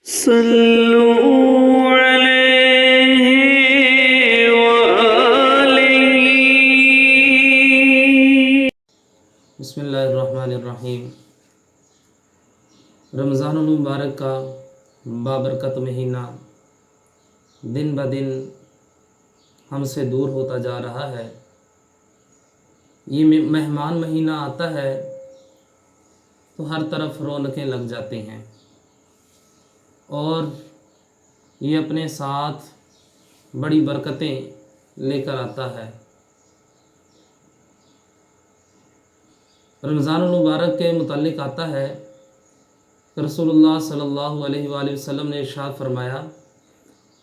صلوا علیہ وآلہ۔ بسم اللہ الرحمن الرحیم۔ رمضان المبارک کا بابرکت مہینہ دن بدن ہم سے دور ہوتا جا رہا ہے۔ یہ مہمان مہینہ آتا ہے تو ہر طرف رونقیں لگ جاتی ہیں اور یہ اپنے ساتھ بڑی برکتیں لے کر آتا ہے۔ رمضان المبارک کے متعلق آتا ہے کہ رسول اللہ صلی اللہ علیہ وآلہ وسلم نے ارشاد فرمایا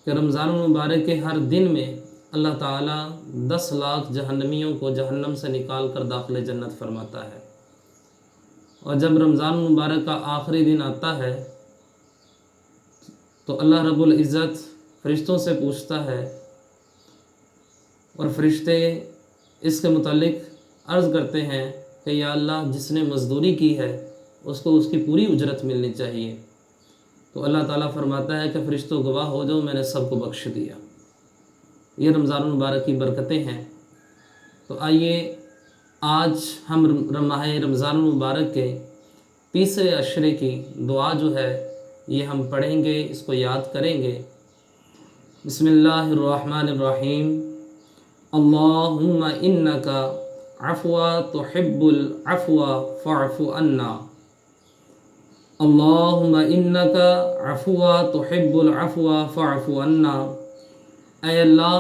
کہ رمضان المبارک کے ہر دن میں اللہ تعالیٰ 10 لاکھ جہنمیوں کو جہنم سے نکال کر داخل جنت فرماتا ہے، اور جب رمضان المبارک کا آخری دن آتا ہے تو اللہ رب العزت فرشتوں سے پوچھتا ہے اور فرشتے اس کے متعلق عرض کرتے ہیں کہ یا اللہ، جس نے مزدوری کی ہے اس کو اس کی پوری اجرت ملنی چاہیے۔ تو اللہ تعالیٰ فرماتا ہے کہ فرشتوں گواہ ہو جاؤ، میں نے سب کو بخش دیا۔ یہ رمضان المبارک کی برکتیں ہیں۔ تو آئیے آج ہم ماہ رمضان المبارک کے تیسرے عشرے کی دعا جو ہے یہ ہم پڑھیں گے، اس کو یاد کریں گے۔ بسم اللہ الرحمن الرحیم۔ اللہم انکا عفو تحب العفو فاعف عنا۔ اللہم انکا عفو تحب العفو فاعف عنا۔ اے اللہ،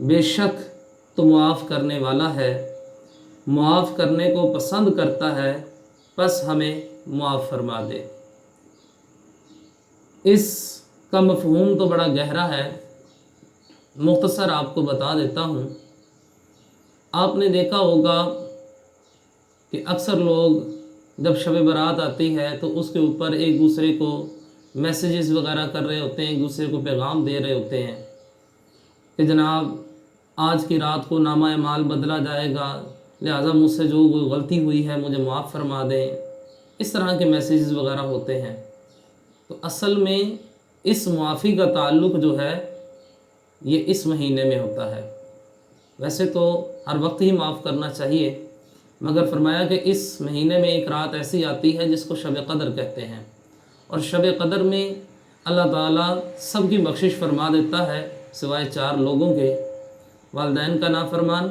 بے شک تو معاف کرنے والا ہے، معاف کرنے کو پسند کرتا ہے، پس ہمیں معاف فرما دے۔ اس کا مفہوم تو بڑا گہرا ہے، مختصر آپ کو بتا دیتا ہوں۔ آپ نے دیکھا ہوگا کہ اکثر لوگ جب شب برات آتی ہے تو اس کے اوپر ایک دوسرے کو میسیجز وغیرہ کر رہے ہوتے ہیں، ایک دوسرے کو پیغام دے رہے ہوتے ہیں کہ جناب آج کی رات کو نامہ اعمال بدلا جائے گا، لہٰذا مجھ سے جو کوئی غلطی ہوئی ہے مجھے معاف فرما دیں۔ اس طرح کے میسیجز وغیرہ ہوتے ہیں۔ تو اصل میں اس معافی کا تعلق جو ہے یہ اس مہینے میں ہوتا ہے۔ ویسے تو ہر وقت ہی معاف کرنا چاہیے، مگر فرمایا کہ اس مہینے میں ایک رات ایسی آتی ہے جس کو شب قدر کہتے ہیں، اور شب قدر میں اللہ تعالیٰ سب کی بخشش فرما دیتا ہے سوائے 4 لوگوں کے: والدین کا نافرمان،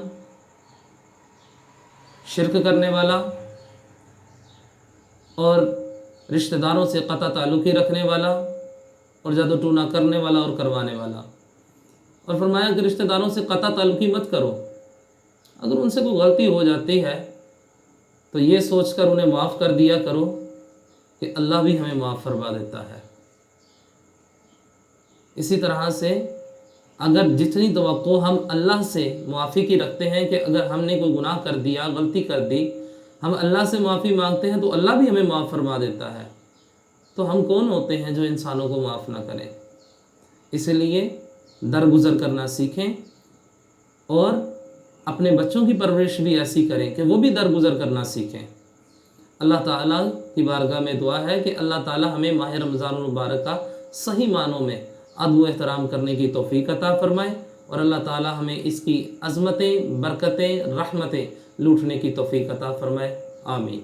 شرک کرنے والا، اور رشتہ داروں سے قطع تعلقی رکھنے والا، اور جادو ٹونا کرنے والا اور کروانے والا۔ اور فرمایا کہ رشتہ داروں سے قطع تعلقی مت کرو، اگر ان سے کوئی غلطی ہو جاتی ہے تو یہ سوچ کر انہیں معاف کر دیا کرو کہ اللہ بھی ہمیں معاف فرما دیتا ہے۔ اسی طرح سے اگر جتنی توقع ہم اللہ سے معافی کی رکھتے ہیں کہ اگر ہم نے کوئی گناہ کر دیا، غلطی کر دی، ہم اللہ سے معافی مانگتے ہیں تو اللہ بھی ہمیں معاف فرما دیتا ہے، تو ہم کون ہوتے ہیں جو انسانوں کو معاف نہ کریں؟ اس لیے درگزر کرنا سیکھیں اور اپنے بچوں کی پرورش بھی ایسی کریں کہ وہ بھی درگزر کرنا سیکھیں۔ اللہ تعالیٰ کی بارگاہ میں دعا ہے کہ اللہ تعالیٰ ہمیں ماہ رمضان المبارک کا صحیح معنوں میں ادب و احترام کرنے کی توفیق عطا فرمائے، اور اللہ تعالیٰ ہمیں اس کی عظمتیں، برکتیں، رحمتیں لوٹنے کی توفیق عطا فرمائے۔ آمین۔